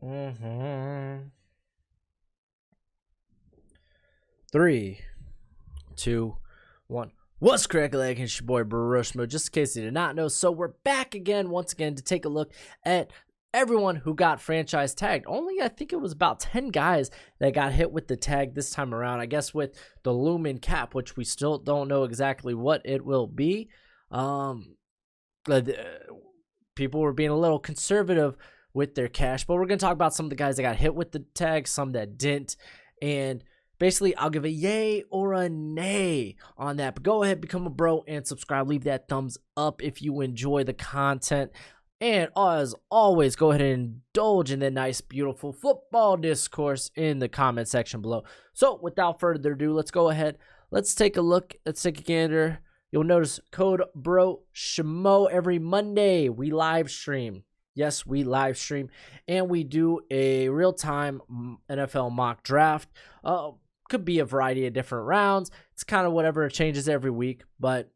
Mm-hmm. 3, 2, 1. What's cracking? It's your boy Barushmo. Just in case you did not know, so we're back again, once again, to take a look at everyone who got franchise tagged. Only, I think it was about 10 guys that got hit with the tag this time around. I guess with the Lumen cap, which we still don't know exactly what it will be. People were being a little conservative with their cash, but we're going to talk about some of the guys that got hit with the tag, some that didn't, and basically I'll give a yay or a nay on that. But go ahead, become a bro, and subscribe. Leave that thumbs up if you enjoy the content. And as always, go ahead and indulge in the nice, beautiful football discourse in the comment section below. So without further ado, let's go ahead. Let's take a look. Let's take a gander. You'll notice code BROSHMO every Monday. We live stream. Yes, we live stream. And we do a real-time NFL mock draft. Could be a variety of different rounds. It's kind of whatever, it changes every week. But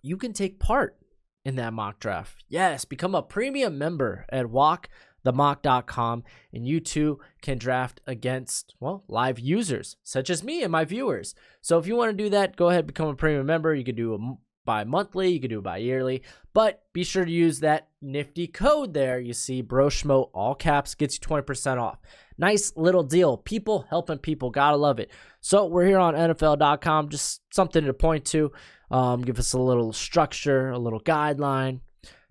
you can take part in that mock draft. Yes, become a premium member at walkthemock.com, and you too can draft against, well, live users such as me and my viewers. So if you want to do that, go ahead, become a premium member. You can do it bi-monthly, you can do it bi-yearly, but be sure to use that nifty code there. You see BROSHMO, all caps, gets you 20% off. Nice little deal. People helping people, gotta love it. So we're here on NFL.com, just something to point to. Give us a little structure, a little guideline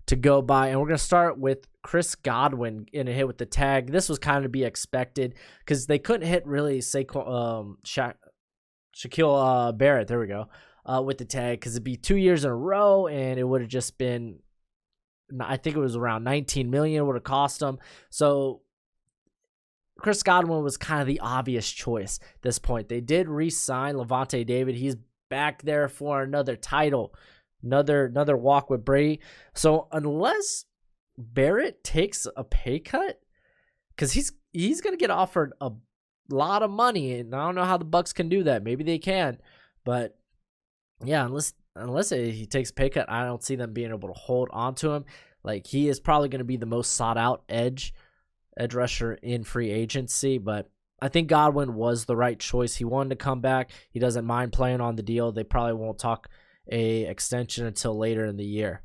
to go by. And we're going to start with Chris Godwin in a hit with the tag. This was kind of to be expected because they couldn't hit really Shaquille Barrett, there we go, with the tag, because it'd be 2 years in a row and it would have just been, I think it was around $19 million would have cost them. So Chris Godwin was kind of the obvious choice at this point. They did re-sign Levante David. He's back there for another title, another walk with Brady. So unless Barrett takes a pay cut, because he's gonna get offered a lot of money, and I don't know how the Bucs can do that. Maybe they can, but yeah, unless he takes a pay cut, I don't see them being able to hold on to him. Like, he is probably going to be the most sought out edge rusher in free agency, but I think Godwin was the right choice. He wanted to come back. He doesn't mind playing on the deal. They probably won't talk a extension until later in the year.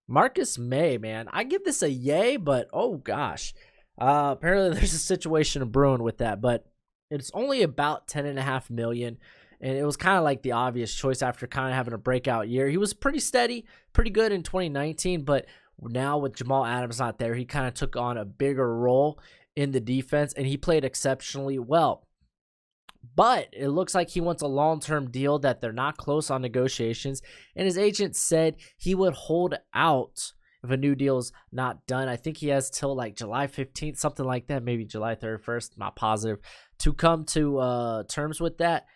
Marcus May, man, I give this a yay, but oh gosh. Apparently there's a situation brewing with that, but it's only about $10.5 million, and it was kind of like the obvious choice after kind of having a breakout year. He was pretty steady, pretty good in 2019, but now with Jamal Adams not there, he kind of took on a bigger role in the defense, and he played exceptionally well. But it looks like he wants a long-term deal, that they're not close on negotiations, and his agent said he would hold out if a new deal's not done. I think he has till like July 15th, something like that, maybe July 31st, not positive, to come to terms with that.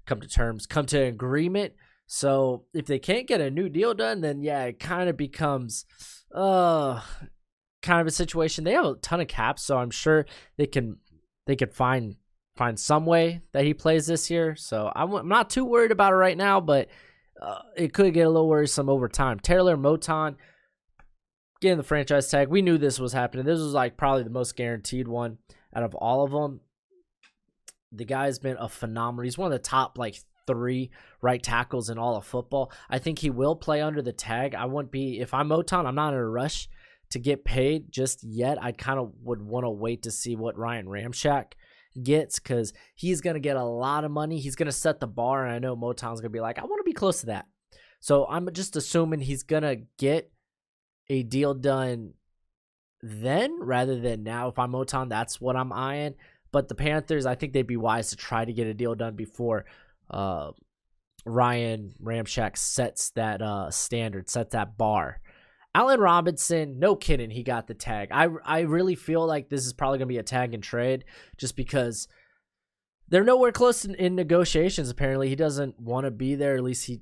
Come to agreement. So if they can't get a new deal done, then yeah, it kind of becomes kind of a situation. They have a ton of caps, so I'm sure they could find some way that he plays this year. So I'm not too worried about it right now, but it could get a little worrisome over time. Taylor Moton getting the franchise tag. We knew this was happening. This was like probably the most guaranteed one out of all of them. The guy's been a phenomenal. He's one of the top like 3 right tackles in all of football. I think he will play under the tag. I wouldn't be, if I'm Moton, I'm not in a rush to get paid just yet. I kind of would want to wait to see what Ryan Ramczyk gets, because he's going to get a lot of money. He's going to set the bar, and I know Moton's going to be like, I want to be close to that. So I'm just assuming he's going to get a deal done then rather than now. If I'm Moton, that's what I'm eyeing. But the Panthers, I think they'd be wise to try to get a deal done before Ryan Ramczyk sets that standard, sets that bar. Allen Robinson, no kidding, he got the tag. I really feel like this is probably going to be a tag and trade, just because they're nowhere close in negotiations. Apparently, he doesn't want to be there. At least he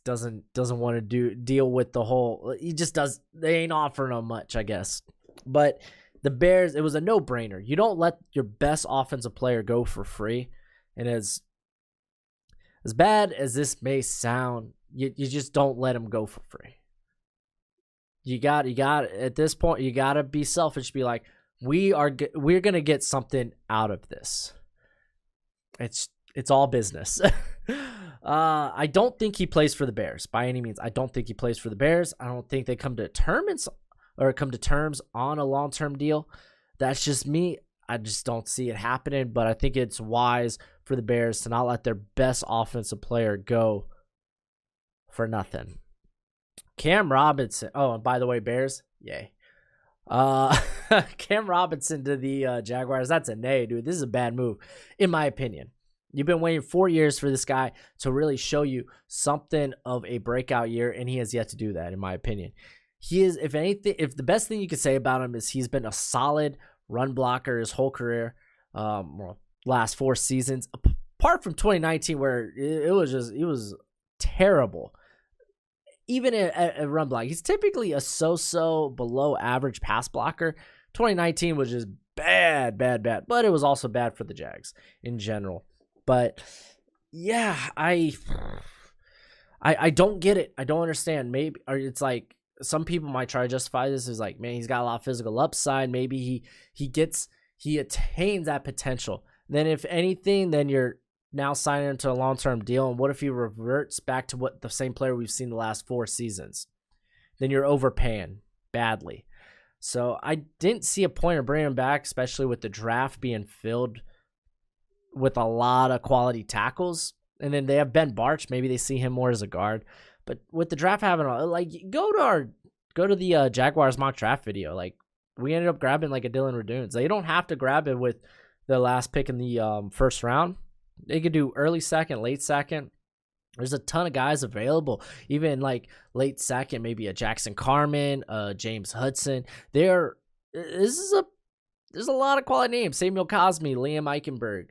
doesn't want to deal with the whole. He just does. They ain't offering him much, I guess. But the Bears, it was a no-brainer. You don't let your best offensive player go for free. And as bad as this may sound, you just don't let him go for free. You got at this point, you got to be selfish, be like, we're gonna get something out of this. It's all business. I don't think he plays for the Bears by any means. I don't think he plays for the Bears. I don't think they come to terms on a long-term deal. That's just me. I just don't see it happening, but I think it's wise for the Bears to not let their best offensive player go for nothing. Cam Robinson. Oh, and by the way, Bears, yay. Cam Robinson to the Jaguars. That's a nay, dude. This is a bad move, in my opinion. You've been waiting 4 years for this guy to really show you something of a breakout year, and he has yet to do that, in my opinion. He is, if anything, if the best thing you could say about him is he's been a solid run blocker his whole career, last 4 seasons, apart from 2019 where it was terrible. Even at run block, he's typically a so-so below average pass blocker. 2019 was just bad, but it was also bad for the Jags in general. But yeah, I don't get it. I don't understand. Maybe, or it's like some people might try to justify this as like, man, he's got a lot of physical upside. Maybe he attains that potential. Then if anything, then you're now signing into a long-term deal. And what if he reverts back to what the same player we've seen the last 4 seasons? Then you're overpaying badly. So I didn't see a point of bringing him back, especially with the draft being filled with a lot of quality tackles. And then they have Ben Barch. Maybe they see him more as a guard. But with the draft having, like, go to the Jaguars mock draft video. Like, we ended up grabbing like a Dylan Radunes. They don't have to grab it with the last pick in the first round. They could do early second, late second. There's a ton of guys available, even like late second, maybe a Jackson Carman, James Hudson. There's a lot of quality names. Samuel Cosme, Liam Eichenberg,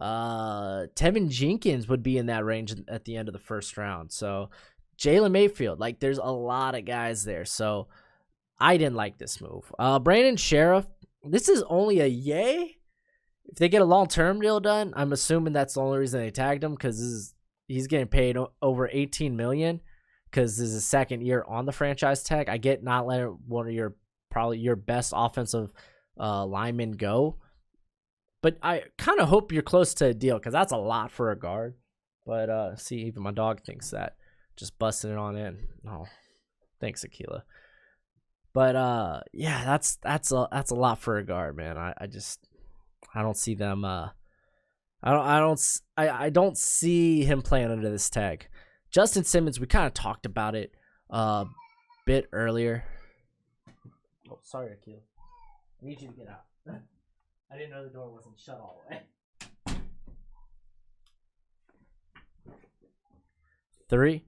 Tevin Jenkins would be in that range at the end of the first round. So Jalen Mayfield, like there's a lot of guys there. So I didn't like this move. Brandon Sheriff, this is only a yay. If they get a long-term deal done, I'm assuming that's the only reason they tagged him, because he's getting paid over $18 million because this is his second year on the franchise tag. I get not letting one of probably your best offensive linemen go, but I kind of hope you're close to a deal because that's a lot for a guard. But see, even my dog thinks that. Just busting it on in. Oh, thanks, Akila. But yeah, that's a lot for a guard, man. I don't see them. I don't see him playing under this tag. Justin Simmons, we kind of talked about it a bit earlier. Oh, sorry, Akil. I need you to get out. I didn't know the door wasn't shut all the way. 3,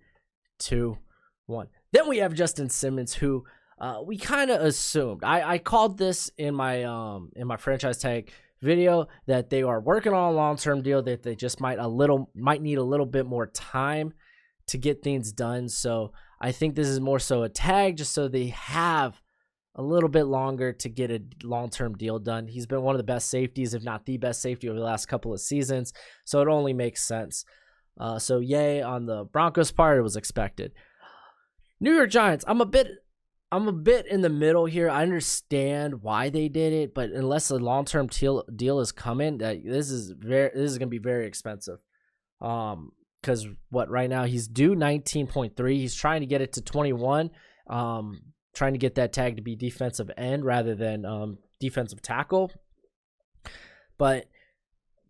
2, 1. Then we have Justin Simmons, who we kind of assumed. I called this in my franchise tag video that they are working on a long-term deal, that they just might need a little bit more time to get things done. So I think this is more so a tag just so they have a little bit longer to get a long-term deal done. He's been one of the best safeties, if not the best safety over the last couple of seasons. So it only makes sense. So yay on the Broncos part, it was expected. New York Giants, I'm a bit in the middle here. I understand why they did it, but unless a long-term deal is coming, this is going to be very expensive. Because right now he's due 19.3. He's trying to get it to 21. Trying to get that tag to be defensive end rather than defensive tackle. But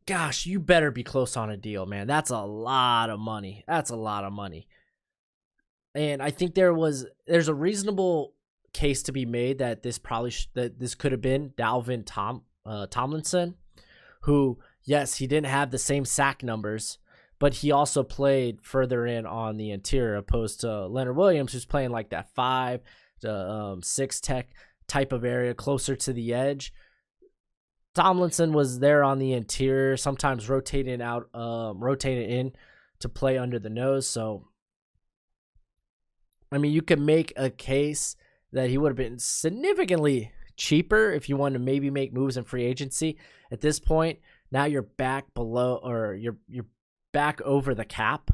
gosh, you better be close on a deal, man. That's a lot of money. And I think there's a reasonable case to be made that this could have been Dalvin Tomlinson, who, yes, he didn't have the same sack numbers, but he also played further in on the interior opposed to Leonard Williams, who's playing like that 5 to 6 tech type of area closer to the edge. Tomlinson was there on the interior, sometimes rotating in to play under the nose. So I mean, you could make a case that he would have been significantly cheaper if you wanted to maybe make moves in free agency. At this point, now you're back below, or you're back over the cap.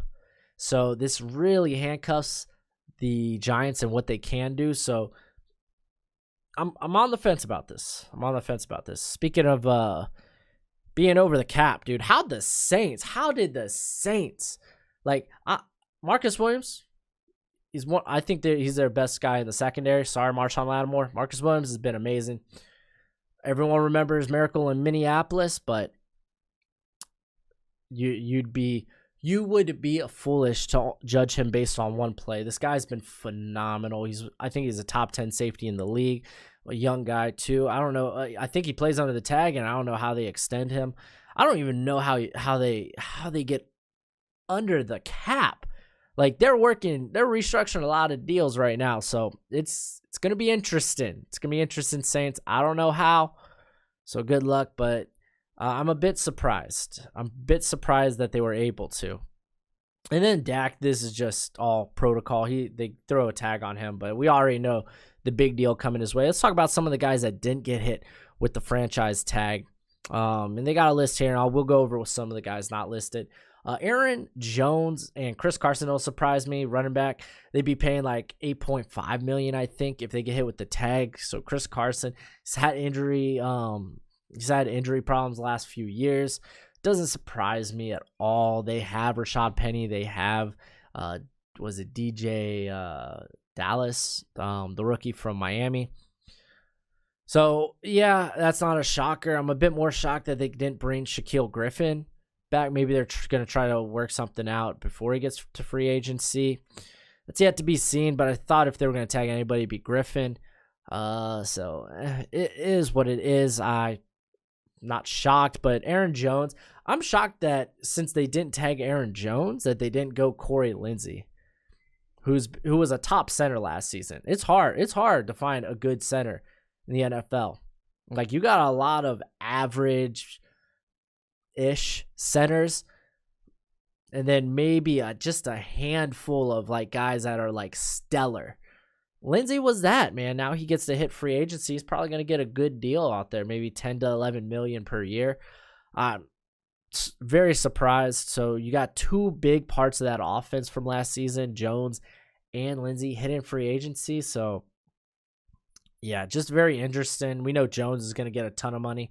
So this really handcuffs the Giants and what they can do. So I'm on the fence about this. Speaking of being over the cap, dude, how did the Saints, like, Marcus Williams, I think that he's their best guy in the secondary. Sorry, Marshawn Lattimore. Marcus Williams has been amazing. Everyone remembers Miracle in Minneapolis, but you would be foolish to judge him based on one play. This guy's been phenomenal. I think he's a top 10 safety in the league. A young guy too. I don't know. I think he plays under the tag, and I don't know how they extend him. I don't even know how they get under the cap. Like, they're restructuring a lot of deals right now, so it's gonna be interesting. It's gonna be interesting, Saints. I don't know how, so good luck. But I'm a bit surprised. That they were able to. And then Dak, this is just all protocol. They throw a tag on him, but we already know the big deal coming his way. Let's talk about some of the guys that didn't get hit with the franchise tag. And they got a list here, and we'll go over with some of the guys not listed. Aaron Jones and Chris Carson don't surprise me. Running back, they'd be paying like $8.5 million, I think, if they get hit with the tag. So Chris Carson, he's had injury problems the last few years. Doesn't surprise me at all. They have Rashad Penny. They have was it DJ Dallas, the rookie from Miami. So yeah, that's not a shocker. I'm a bit more shocked that they didn't bring Shaquille Griffin back. Maybe they're going to try to work something out before he gets to free agency. That's yet to be seen, but I thought if they were going to tag anybody, it'd be Griffin. So it is what it is. I'm not shocked, but Aaron Jones, I'm shocked that since they didn't tag Aaron Jones, that they didn't go Corey Lindsey, who was a top center last season. It's hard to find a good center in the NFL. Like, you got a lot of average-ish centers, and then maybe just a handful of like guys that are like stellar. Lindsey was that, man. Now he gets to hit free agency. He's probably going to get a good deal out there, maybe 10 to 11 million per year. Very surprised. So you got two big parts of that offense from last season, Jones and Lindsey, hitting free agency. So yeah, just very interesting. We know Jones is going to get a ton of money.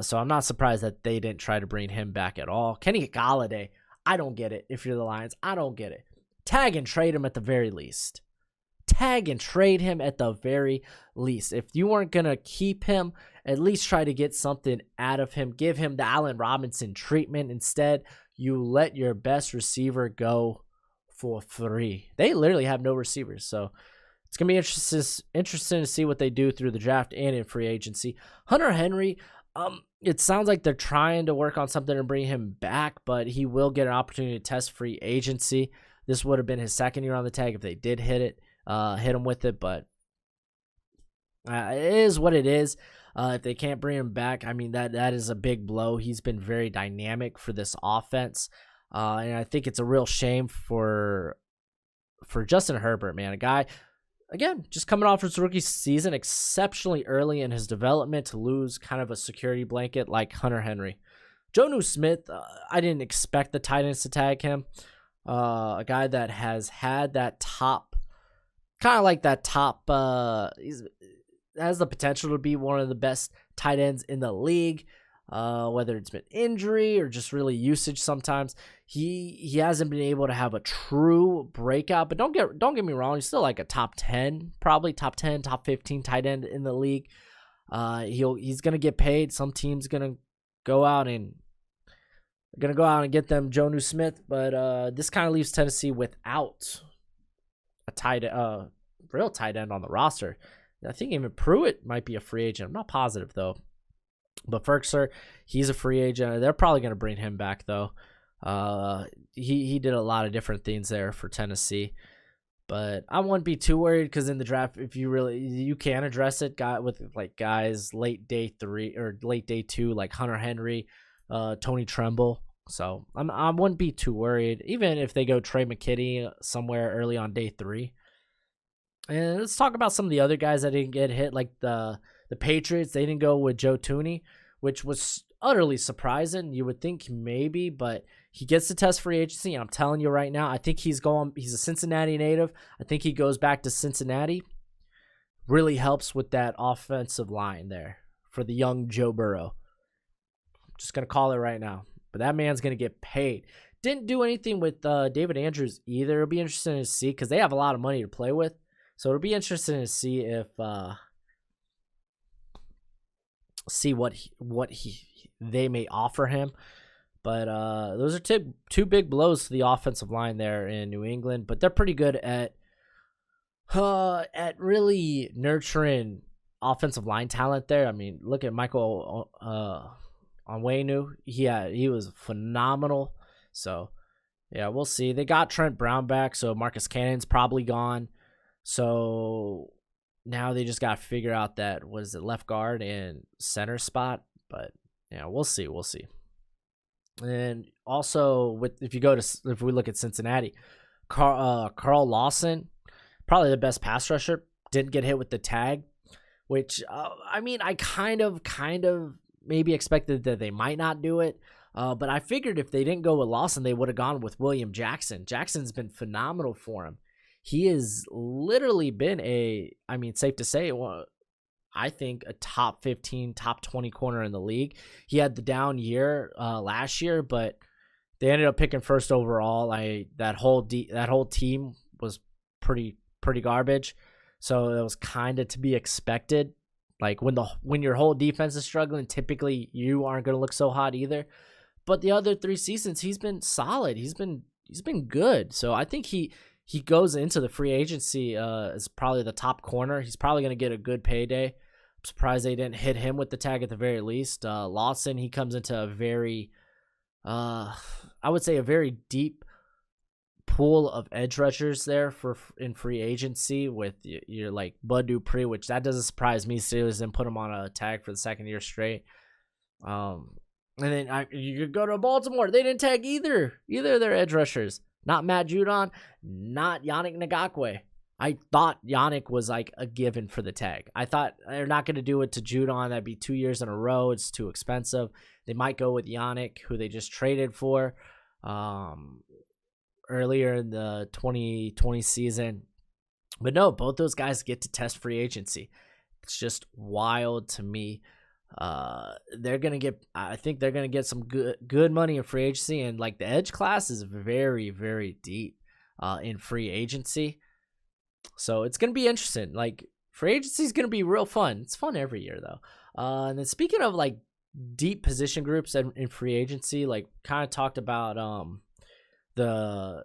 So I'm not surprised that they didn't try to bring him back at all. Kenny Golladay, I don't get it. If you're the Lions, I don't get it. Tag and trade him at the very least. If you weren't going to keep him, at least try to get something out of him. Give him the Allen Robinson treatment. Instead, you let your best receiver go for free. They literally have no receivers. So it's going to be interesting to see what they do through the draft and in free agency. Hunter Henry, it sounds like they're trying to work on something to bring him back, but he will get an opportunity to test free agency. This would have been his second year on the tag if they did hit him with it, but it is what it is. If they can't bring him back, I mean, that is a big blow. He's been very dynamic for this offense, and I think it's a real shame for Justin Herbert, man. A guy, again, just coming off his rookie season, exceptionally early in his development, to lose kind of a security blanket like Hunter Henry. Jonnu Smith, I didn't expect the Titans to tag him. A guy that has had that top, kind of like that top, has the potential to be one of the best tight ends in the league. Whether it's been injury or just really usage sometimes. He hasn't been able to have a true breakout, but don't get me wrong, he's still like a top 10, probably top 10, top 15 tight end in the league. He's going to get paid. Some team's going to go out and get them Jonnu Smith, but this kind of leaves Tennessee without a real tight end on the roster. I think even Pruitt might be a free agent. I'm not positive though. But Ferkser, he's a free agent. They're probably going to bring him back though. He did a lot of different things there for Tennessee. But I wouldn't be too worried, because in the draft, if you can address it, with like guys late day 3 or late day 2, like Hunter Henry, Tony Tremble. So I wouldn't be too worried, even if they go Trey McKitty somewhere early on day 3. And let's talk about some of the other guys that didn't get hit, like the Patriots. They didn't go with Joe Thuney, which was utterly surprising. You would think maybe, but he gets to test free agency. I'm telling you right now, I think he's a Cincinnati native. I think he goes back to Cincinnati. really helps with that offensive line there for the young Joe Burrow. Just going to call it right now. But that man's going to get paid. Didn't do anything with David Andrews either. It'll be interesting to see because they have a lot of money to play with. So it'll be interesting to see if they may offer him. But those are two big blows to the offensive line there in New England. But they're pretty good at really nurturing offensive line talent there. I mean, look at Michael Onwenu. He was phenomenal. So, yeah, we'll see. They got Trent Brown back, so Marcus Cannon's probably gone. So now they just got to figure out that, what is it, left guard and center spot. But, yeah, we'll see. We'll see. And also, if we look at Cincinnati, Carl Lawson, probably the best pass rusher, didn't get hit with the tag, which, I mean, I kind of maybe expected that they might not do it. But I figured if they didn't go with Lawson, they would have gone with William Jackson. Jackson's been phenomenal for him. He has literally been safe to say, I think a top 15, top 20 corner in the league. He had the down year last year, but they ended up picking first overall. That whole team was pretty garbage, so it was kind of to be expected. Like when your whole defense is struggling, typically you aren't going to look so hot either. But the other 3 seasons, he's been solid. He's been good. So I think he goes into the free agency as probably the top corner. He's probably going to get a good payday. I'm surprised they didn't hit him with the tag at the very least. Lawson, he comes into a very, I would say a very deep pool of edge rushers there in free agency with your like Bud Dupree, which that doesn't surprise me. Steelers didn't put him on a tag for the second year straight. And then you could go to Baltimore. They didn't tag either of their edge rushers. Not Matt Judon, not Yannick Ngakoue. I thought Yannick was like a given for the tag. I thought they're not going to do it to Judon. That'd be 2 years in a row. It's too expensive. They might go with Yannick, who they just traded for earlier in the 2020 season. But no, both those guys get to test free agency. It's just wild to me. I think they're gonna get some good money in free agency, and like the edge class is very, very deep in free agency. So it's gonna be interesting. Like free agency is gonna be real fun. It's fun every year though. And then speaking of like deep position groups in free agency, like kind of talked about the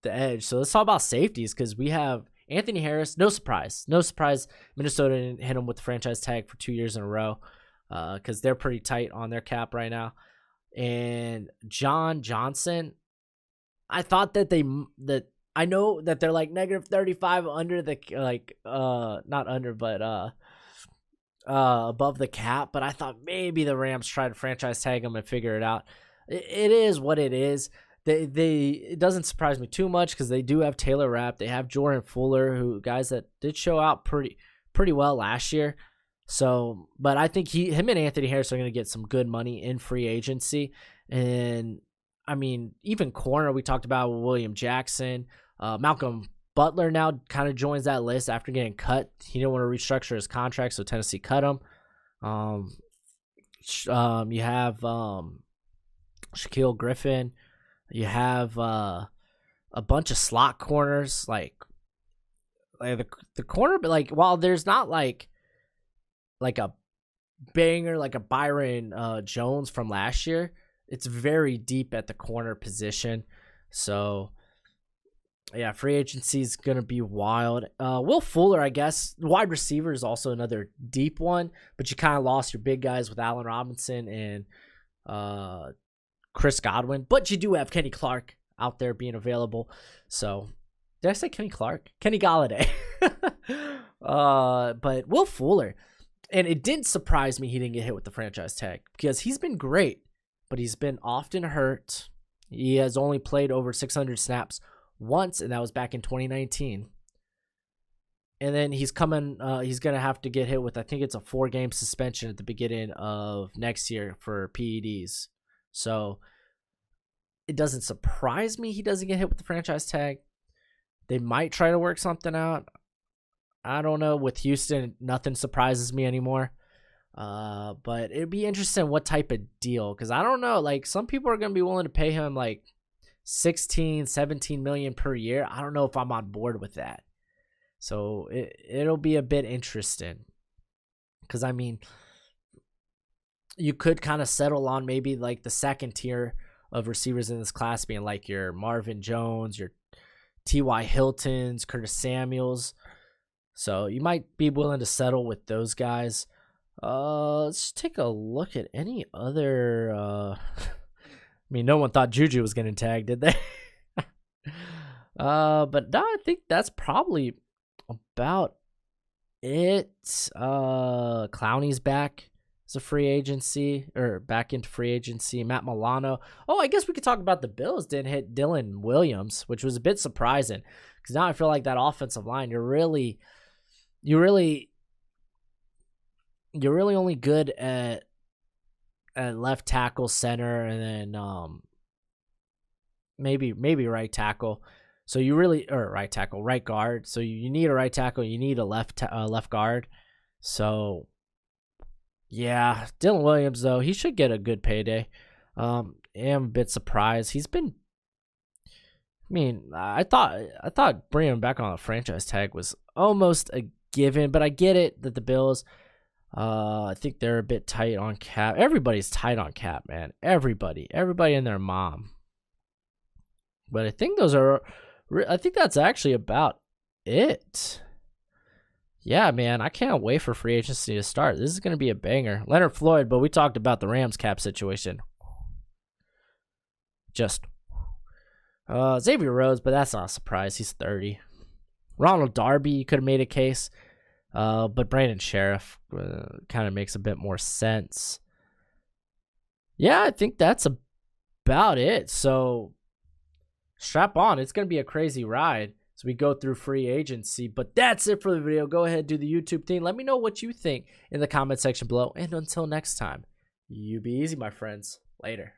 edge. So let's talk about safeties because we have Anthony Harris. No surprise. Minnesota didn't hit him with the franchise tag for 2 years in a row because they're pretty tight on their cap right now. And John Johnson, I thought that I know that they're like negative 35 under the not under but above the cap, but I thought maybe the Rams try to franchise tag him and figure it out. It is what it is. It doesn't surprise me too much because they do have Taylor Rapp. They have Jordan Fuller, guys that did show out pretty well last year. So, but I think him and Anthony Harris are going to get some good money in free agency. And I mean, even corner, we talked about William Jackson. Malcolm Butler now kind of joins that list after getting cut. He didn't want to restructure his contract, so Tennessee cut him. You have Shaquille Griffin. You have a bunch of slot corners, like the corner, but like while there's not like a banger like a Byron Jones from last year, it's very deep at the corner position. So yeah, free agency is gonna be wild. Will Fuller, I guess, wide receiver is also another deep one, but you kind of lost your big guys with Allen Robinson and Chris Godwin, but you do have Kenny Clark out there being available. So, did I say Kenny Clark? Kenny Golladay. But Will Fuller, and it didn't surprise me he didn't get hit with the franchise tag because he's been great, but he's been often hurt. He has only played over 600 snaps once, and that was back in 2019. And then he's going to have to get hit with, I think it's a 4-game suspension at the beginning of next year for PEDs. So it doesn't surprise me he doesn't get hit with the franchise tag. They might try to work something out. I don't know. With Houston, nothing surprises me anymore. But it'd be interesting what type of deal, because I don't know. Like, some people are gonna be willing to pay him like 16, 17 million per year. I don't know if I'm on board with that. So it'll be a bit interesting. Because I mean, you could kind of settle on maybe like the second tier of receivers in this class being like your Marvin Jones, your T.Y. Hiltons, Curtis Samuels. So you might be willing to settle with those guys. Let's take a look at any other. I mean, no one thought Juju was getting tagged, did they? But no, I think that's probably about it. Clowney's back as a free agency, or back into free agency. Matt Milano. Oh, I guess we could talk about the Bills didn't hit Dylan Williams, which was a bit surprising, because now I feel like that offensive line, you're really only good at left tackle, center, and then maybe right tackle. So you really, or right tackle, right guard. So you need a right tackle, you need a left guard. So yeah, Dylan Williams though, he should get a good payday. Am a bit surprised. He's been. I mean, I thought bringing him back on a franchise tag was almost a given, but I get it that the Bills. I think they're a bit tight on cap. Everybody's tight on cap, man. Everybody and their mom. But I think that's actually about it. Yeah, man, I can't wait for free agency to start. This is going to be a banger. Leonard Floyd, but we talked about the Rams cap situation. Just Xavier Rhodes, but that's not a surprise. He's 30. Ronald Darby, you could have made a case. But Brandon Sheriff kind of makes a bit more sense. Yeah, I think that's about it. So strap on. It's going to be a crazy ride as we go through free agency. But that's it for the video. Go ahead, do the YouTube thing. Let me know what you think in the comment section below. And until next time, you be easy, my friends. Later.